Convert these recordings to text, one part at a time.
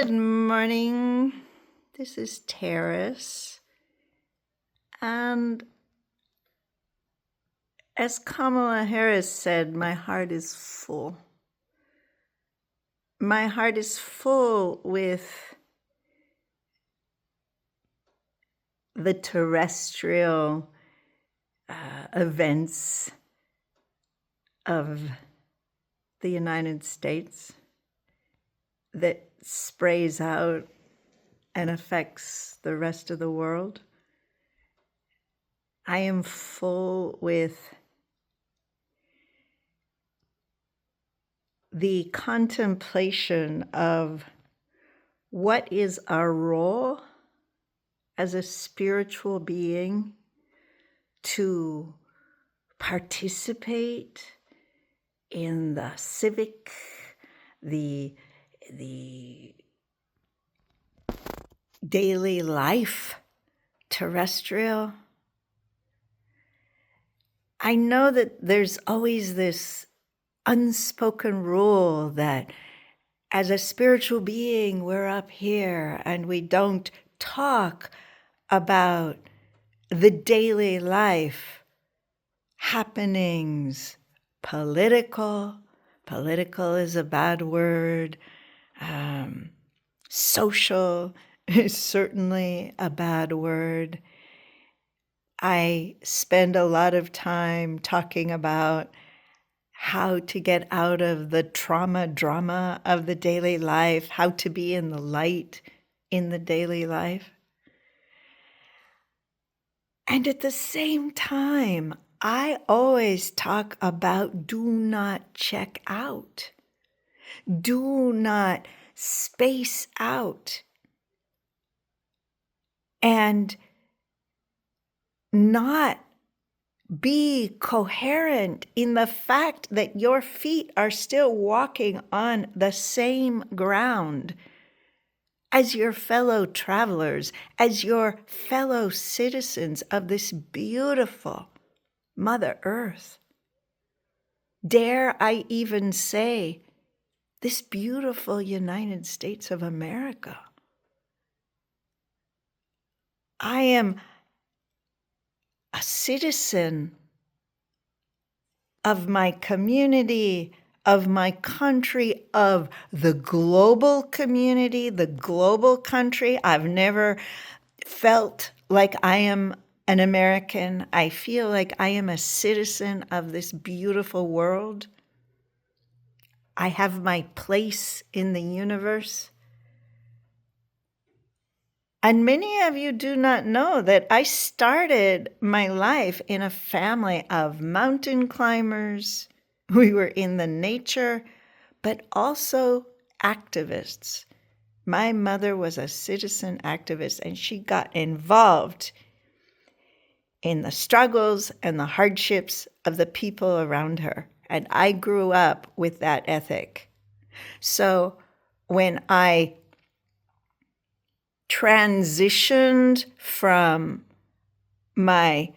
Good morning. This is Terrace. And as Kamala Harris said, my heart is full. My heart is full with the terrestrial events of the United States that sprays out and affects the rest of the world. I am full with the contemplation of what is our role as a spiritual being to participate in the civic, the daily life, terrestrial. I know that there's always this unspoken rule that as a spiritual being, we're up here and we don't talk about the daily life happenings, political is a bad word, social is certainly a bad word. I spend a lot of time talking about how to get out of the drama of the daily life, how to be in the light in the daily life. And at the same time, I always talk about do not check out. Do not space out. And not be coherent in the fact that your feet are still walking on the same ground as your fellow travelers, as your fellow citizens of this beautiful Mother Earth. Dare I even say, this beautiful United States of America. I am a citizen of my community, of my country, of the global community, the global country. I've never felt like I am an American. I feel like I am a citizen of this beautiful world. I have my place in the universe. And many of you do not know that I started my life in a family of mountain climbers. We were in the nature, but also activists. My mother was a citizen activist, and she got involved in the struggles and the hardships of the people around her. And I grew up with that ethic. So when I transitioned from my,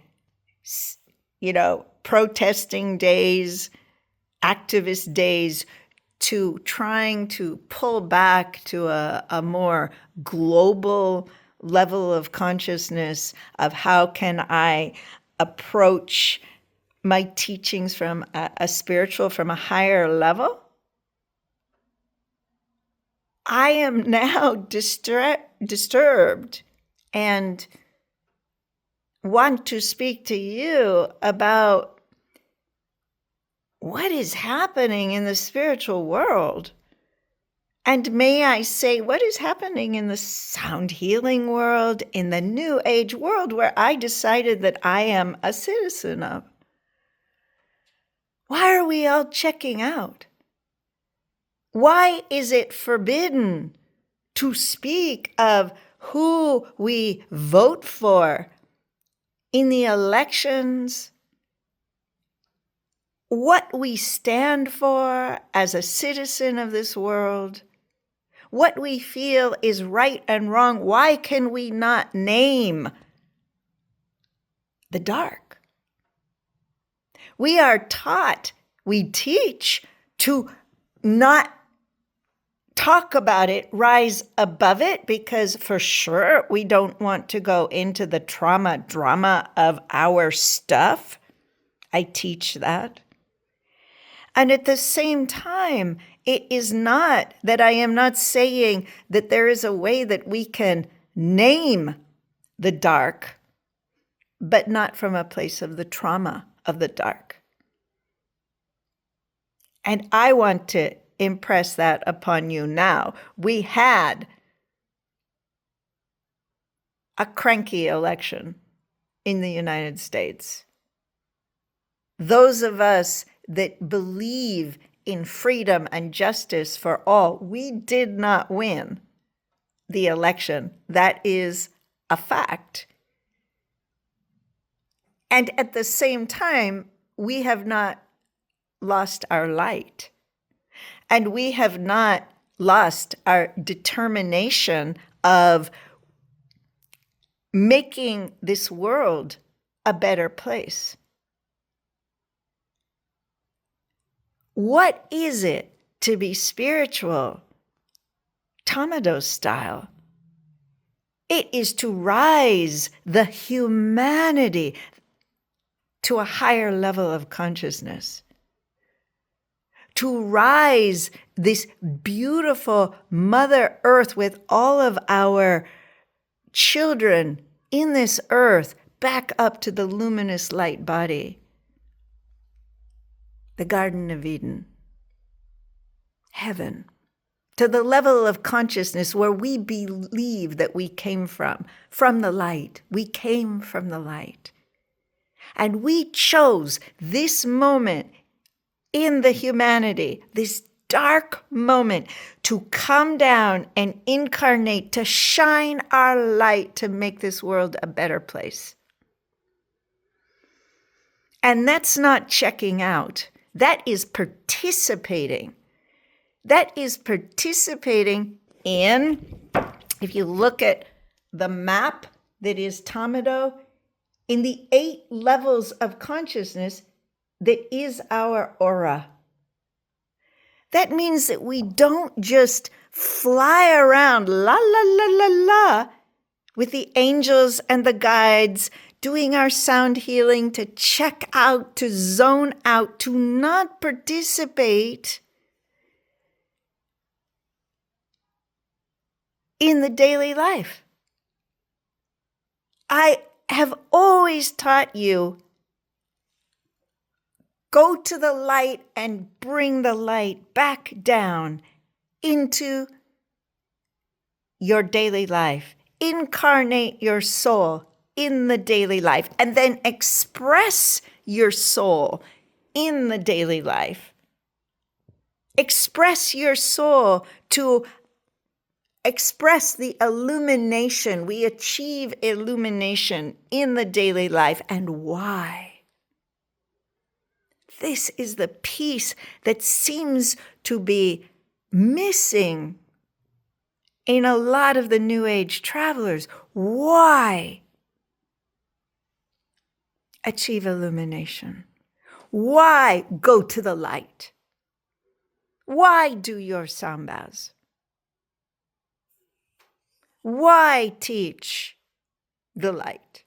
protesting days, activist days, to trying to pull back to a more global level of consciousness of how can I approach my teachings from a spiritual, from a higher level, I am now disturbed and want to speak to you about what is happening in the spiritual world. And may I say, what is happening in the sound healing world, in the New Age world where I decided that I am a citizen of? Why are we all checking out? Why is it forbidden to speak of who we vote for in the elections, what we stand for as a citizen of this world, what we feel is right and wrong? Why can we not name the dark? We are taught, we teach to not talk about it, rise above it, because for sure we don't want to go into the trauma drama of our stuff. I teach that. And at the same time, it is not that I am not saying that there is a way that we can name the dark, but not from a place of the trauma of the dark. And I want to impress that upon you now. We had a cranky election in the United States. Those of us that believe in freedom and justice for all, we did not win the election. That is a fact. And at the same time, we have not lost our light. And we have not lost our determination of making this world a better place. What is it to be spiritual? Tama-Do style. It is to rise the humanity to a higher level of consciousness. To rise this beautiful Mother Earth with all of our children in this earth back up to the luminous light body. The Garden of Eden. Heaven. To the level of consciousness where we believe that we came from the light. We came from the light. And we chose this moment in the humanity, this dark moment, to come down and incarnate, to shine our light to make this world a better place. And that's not checking out. That is participating. That is participating in, if you look at the map that is Tama-Do, in the 8 levels of consciousness that is our aura. That means that we don't just fly around la la la la la with the angels and the guides doing our sound healing to check out, to zone out, to not participate in the daily life. I have always taught you, go to the light and bring the light back down into your daily life. Incarnate your soul in the daily life and then express your soul in the daily life. Express your soul to express the illumination. We achieve illumination in the daily life. And why? This is the piece that seems to be missing in a lot of the New Age travelers. Why achieve illumination? Why go to the light? Why do your sambas? Why teach the light?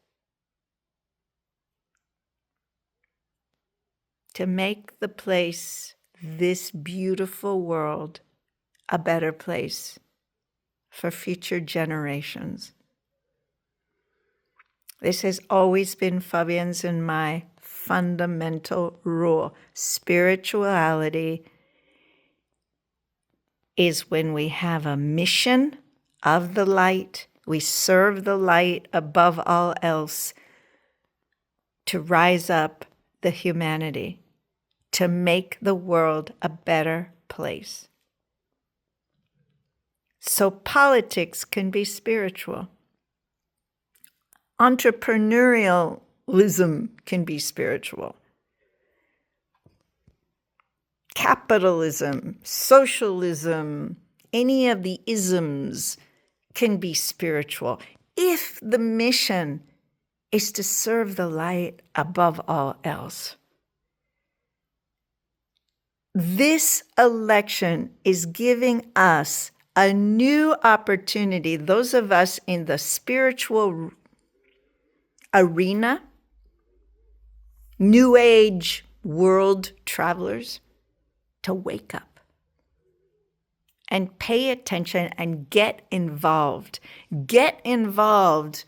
To make the place, this beautiful world, a better place for future generations. This has always been Fabienne's and my fundamental rule. Spirituality is when we have a mission of the light, we serve the light above all else to rise up the humanity, to make the world a better place. So politics can be spiritual. Entrepreneurialism can be spiritual. Capitalism, socialism, any of the isms can be spiritual if the mission is to serve the light above all else. This election is giving us a new opportunity, those of us in the spiritual arena, New Age world travelers, to wake up and pay attention and get involved. Get involved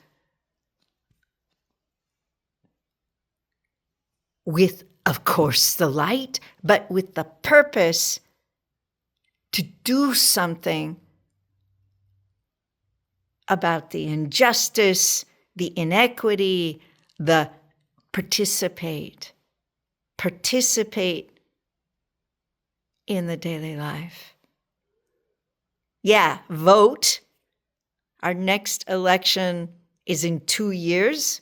with, of course, the light, but with the purpose to do something about the injustice, the inequity, the participate in the daily life. Yeah, vote. Our next election is in 2 years.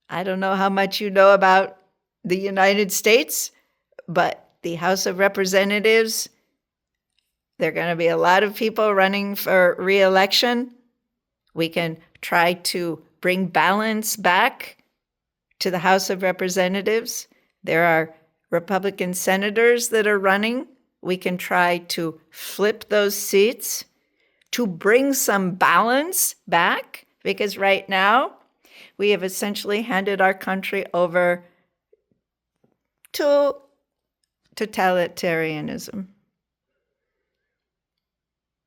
I don't know how much you know about the United States, but the House of Representatives, there are going to be a lot of people running for re-election. We can try to bring balance back to the House of Representatives. There are Republican senators that are running. We can try to flip those seats to bring some balance back, because right now we have essentially handed our country over to totalitarianism.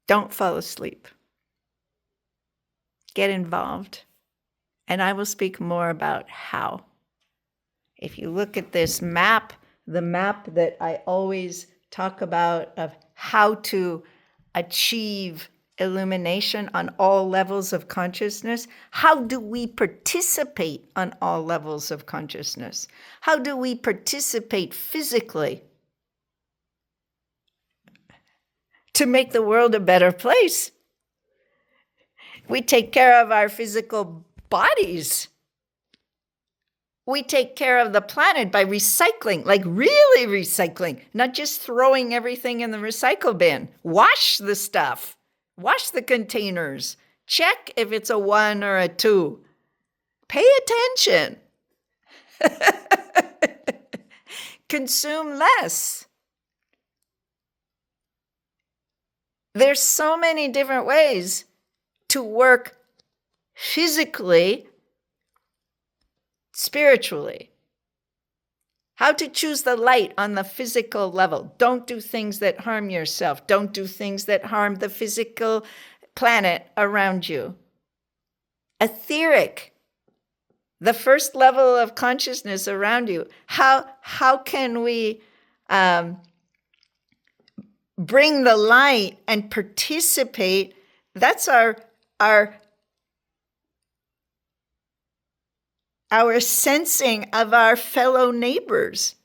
Don't fall asleep. Get involved. And I will speak more about how. If you look at this map, the map that I always talk about of how to achieve illumination on all levels of consciousness, how do we participate on all levels of consciousness? How do we participate physically to make the world a better place? We take care of our physical bodies. We take care of the planet by recycling, like really recycling, not just throwing everything in the recycle bin. Wash the stuff. Wash the containers. Check if it's a 1 or a 2. Pay attention. Consume less. There's so many different ways to work physically, spiritually. How to choose the light on the physical level. Don't do things that harm yourself. Don't do things that harm the physical planet around you. Etheric, the first level of consciousness around you. How can we bring the light and participate? That's our sensing of our fellow neighbors,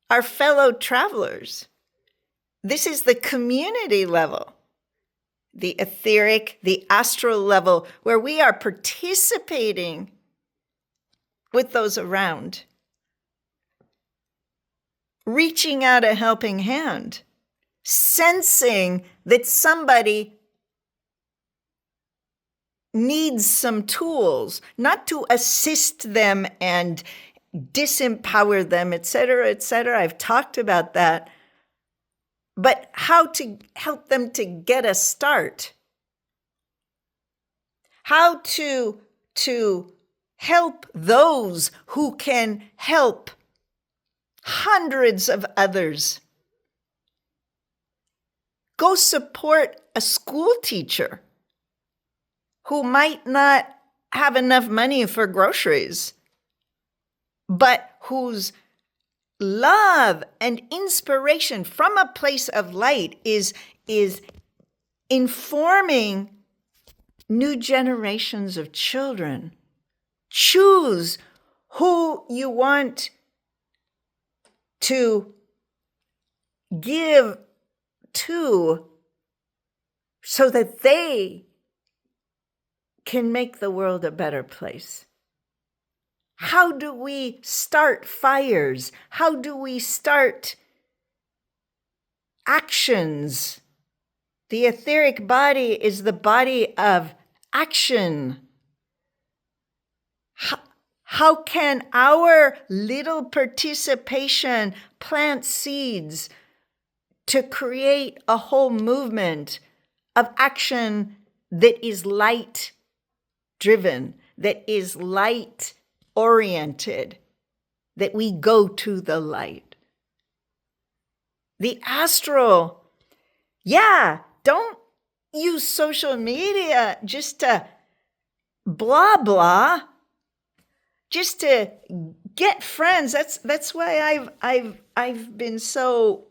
our fellow travelers. This is the community level, the etheric, the astral level, where we are participating with those around, reaching out a helping hand, sensing that somebody needs some tools, not to assist them and disempower them, etc., etc. I've talked about that. But how to help them to get a start. How to help those who can help hundreds of others. Go support a school teacher who might not have enough money for groceries, but whose love and inspiration from a place of light is informing new generations of children. Choose who you want to give to so that they can make the world a better place. How do we start fires? How do we start actions? The etheric body is the body of action. How can our little participation plant seeds to create a whole movement of action that is light driven, that is light oriented, that we go to the light. The astral, don't use social media just to blah, blah, just to get friends. That's why I've been so,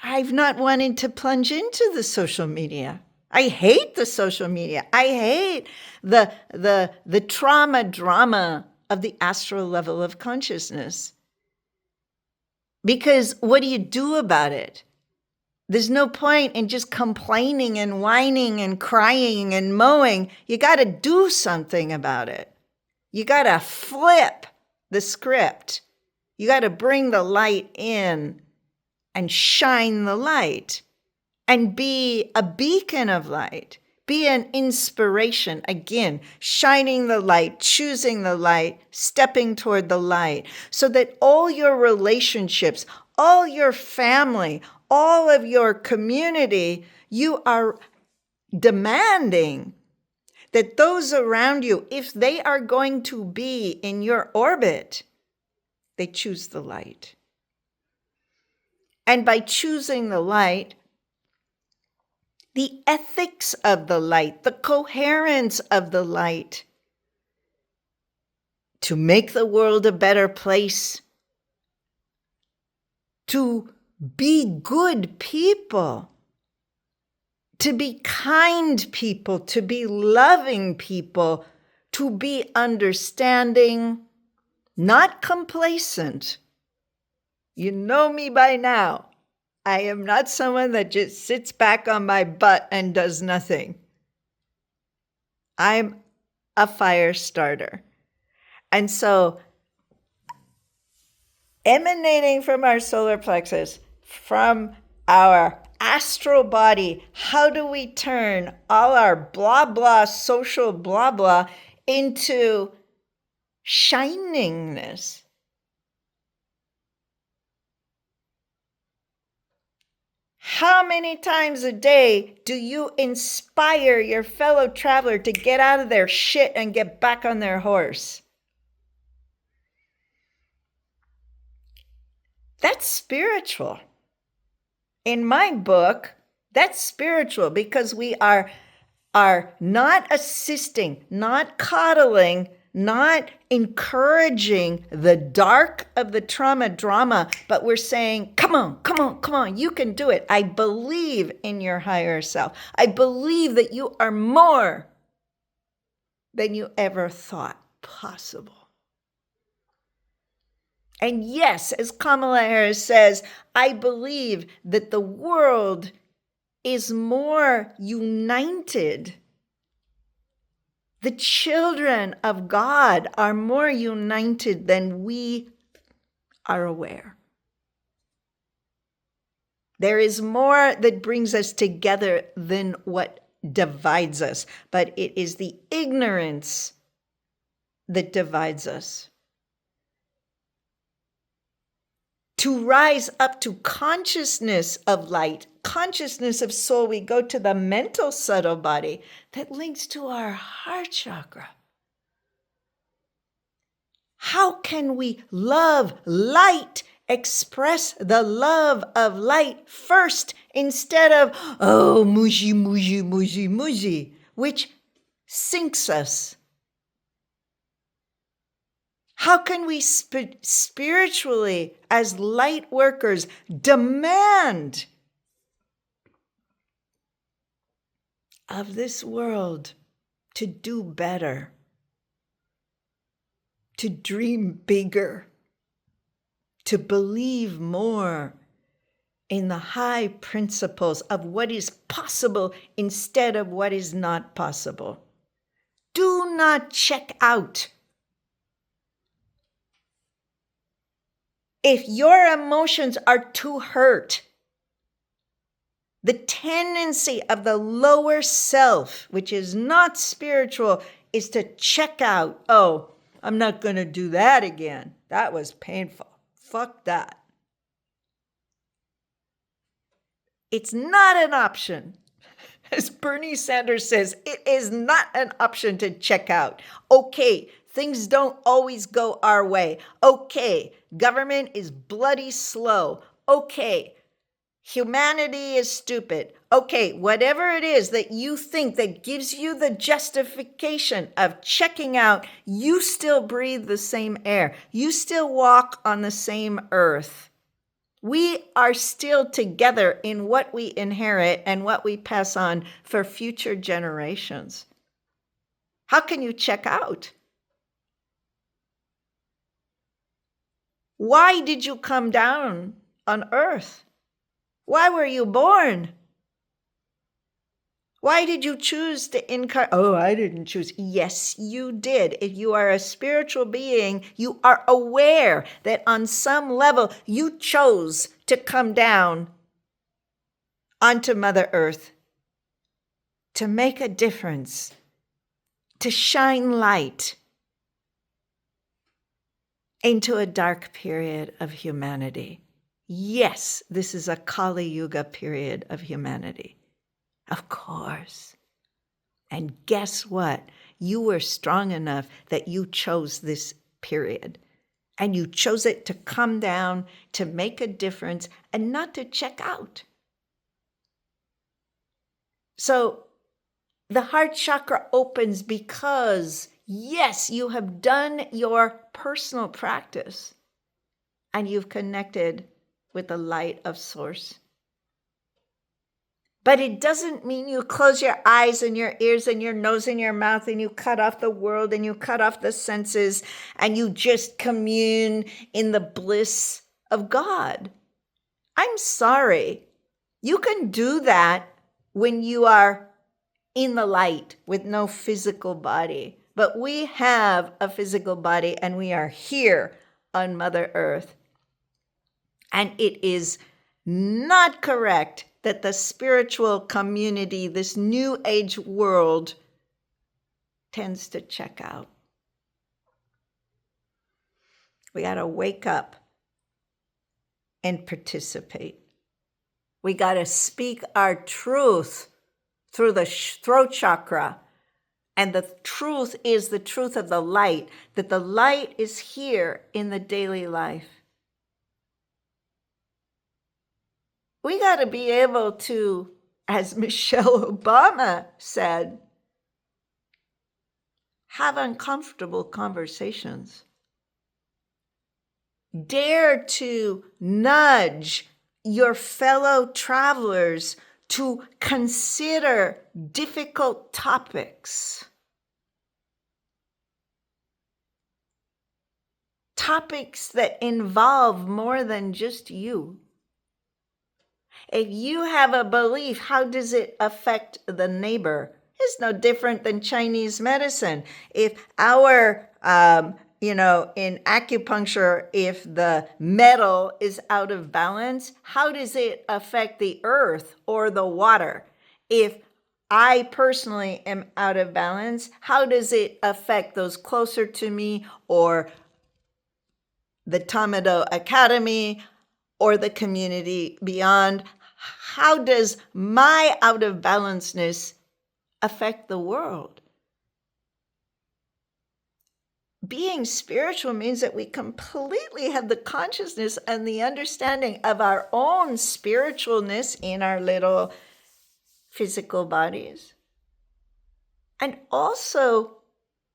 I've not wanted to plunge into the social media. I hate the social media. I hate the trauma drama of the astral level of consciousness. Because what do you do about it? There's no point in just complaining and whining and crying and mowing. You got to do something about it. You got to flip the script. You got to bring the light in and shine the light and be a beacon of light. Be an inspiration. Again, shining the light, choosing the light, stepping toward the light, so that all your relationships, all your family, all of your community, you are demanding that those around you, if they are going to be in your orbit, they choose the light. And by choosing the light, the ethics of the light, the coherence of the light, to make the world a better place, to be good people, to be kind people, to be loving people, to be understanding, not complacent. You know me by now. I am not someone that just sits back on my butt and does nothing. I'm a fire starter. And so, emanating from our solar plexus, from our astral body, how do we turn all our blah, blah, social blah, blah into shiningness? How many times a day do you inspire your fellow traveler to get out of their shit and get back on their horse? That's spiritual. In my book, that's spiritual, because we are not assisting, not coddling, not encouraging the dark of the trauma drama, but we're saying, come on, you can do it. I believe in your higher self. I believe that you are more than you ever thought possible. And yes, as Kamala Harris says, I believe that the world is more united. The children of God are more united than we are aware. There is more that brings us together than what divides us, but it is the ignorance that divides us. To rise up to consciousness of light, consciousness of soul, we go to the mental subtle body that links to our heart chakra. How can we love light, express the love of light first, instead of, oh, muji, which sinks us? How can we spiritually, as light workers, demand of this world to do better, to dream bigger, to believe more in the high principles of what is possible instead of what is not possible? Do not check out. If your emotions are too hurt, the tendency of the lower self, which is not spiritual, is to check out. Oh, I'm not going to do that again. That was painful. Fuck that. It's not an option. As Bernie Sanders says, it is not an option to check out. Okay, things don't always go our way. Okay, government is bloody slow. Okay, humanity is stupid. Okay, whatever it is that you think that gives you the justification of checking out, you still breathe the same air. You still walk on the same earth. We are still together in what we inherit and what we pass on for future generations. How can you check out? Why did you come down on earth? Why were you born? Why did you choose to incarnate? Oh, I didn't choose. Yes, you did. If you are a spiritual being, you are aware that on some level you chose to come down onto Mother Earth to make a difference, to shine light into a dark period of humanity. Yes, this is a Kali Yuga period of humanity. Of course. And guess what? You were strong enough that you chose this period. And you chose it to come down, to make a difference, and not to check out. So the heart chakra opens because, yes, you have done your personal practice and you've connected with the light of Source. But it doesn't mean you close your eyes and your ears and your nose and your mouth and you cut off the world and you cut off the senses and you just commune in the bliss of God. I'm sorry. You can do that when you are in the light with no physical body. But we have a physical body and we are here on Mother Earth. And it is not correct that the spiritual community, this new age world, tends to check out. We got to wake up and participate. We got to speak our truth through the throat chakra. And the truth is the truth of the light, that the light is here in the daily life. We got to be able to, as Michelle Obama said, have uncomfortable conversations. Dare to nudge your fellow travelers to consider difficult topics. Topics that involve more than just you. If you have a belief, how does it affect the neighbor? It's no different than Chinese medicine. If our, in acupuncture, if the metal is out of balance, how does it affect the earth or the water? If I personally am out of balance, how does it affect those closer to me or the Tama-Do Academy or the community beyond? How does my out of balanceness affect the world? Being spiritual means that we completely have the consciousness and the understanding of our own spiritualness in our little physical bodies. And also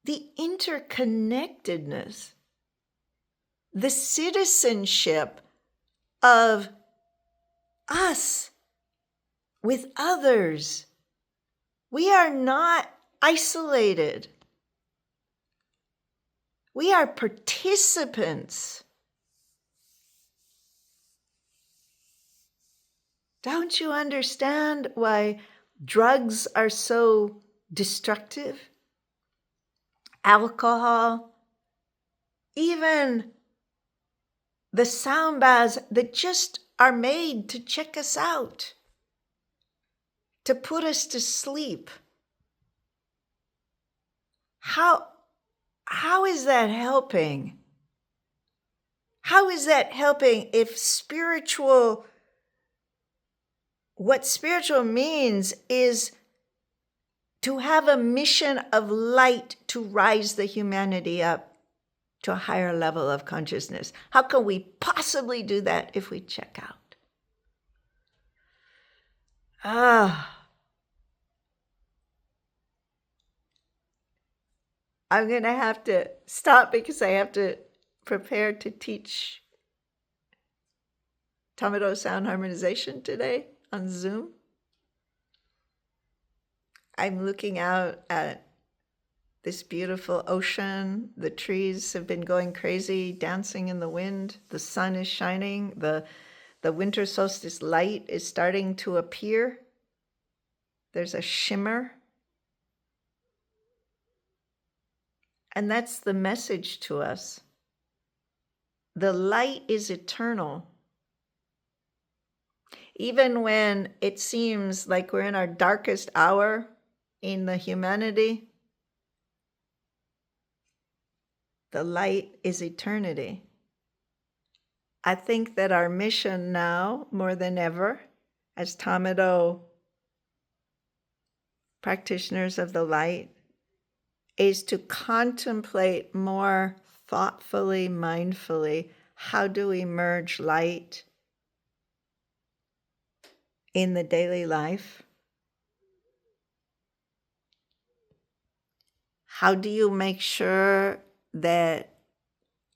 the interconnectedness, the citizenship of us with others. We are not isolated. We are participants. Don't you understand why drugs are so destructive? Alcohol, even the sound baths that just are made to check us out, to put us to sleep. How is that helping? How is that helping if what spiritual means is to have a mission of light to rise the humanity up to a higher level of consciousness? How can we possibly do that if we check out? I'm going to have to stop because I have to prepare to teach Tama-Do sound harmonization today on Zoom. I'm looking out at this beautiful ocean. The trees have been going crazy, dancing in the wind. The sun is shining. The winter solstice light is starting to appear. There's a shimmer. And that's the message to us. The light is eternal. Even when it seems like we're in our darkest hour in the humanity, the light is eternity. I think that our mission now, more than ever, as Tama-Do practitioners of the light, is to contemplate more thoughtfully, mindfully, how do we merge light in the daily life? How do you make sure that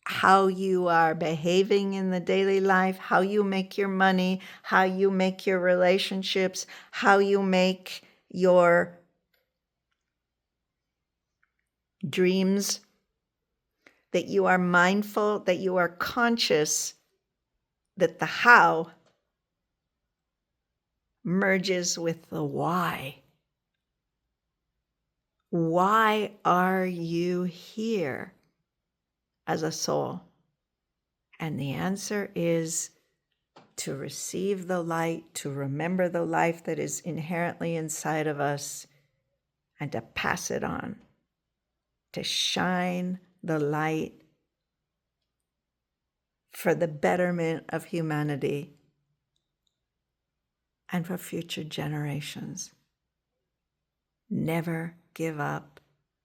how you are behaving in the daily life, how you make your money, how you make your relationships, how you make your dreams, that you are mindful, that you are conscious, that the how merges with the why. Why are you here as a soul? And the answer is to receive the light, to remember the life that is inherently inside of us, and to pass it on, to shine the light for the betterment of humanity and for future generations. Never give up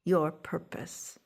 your purpose.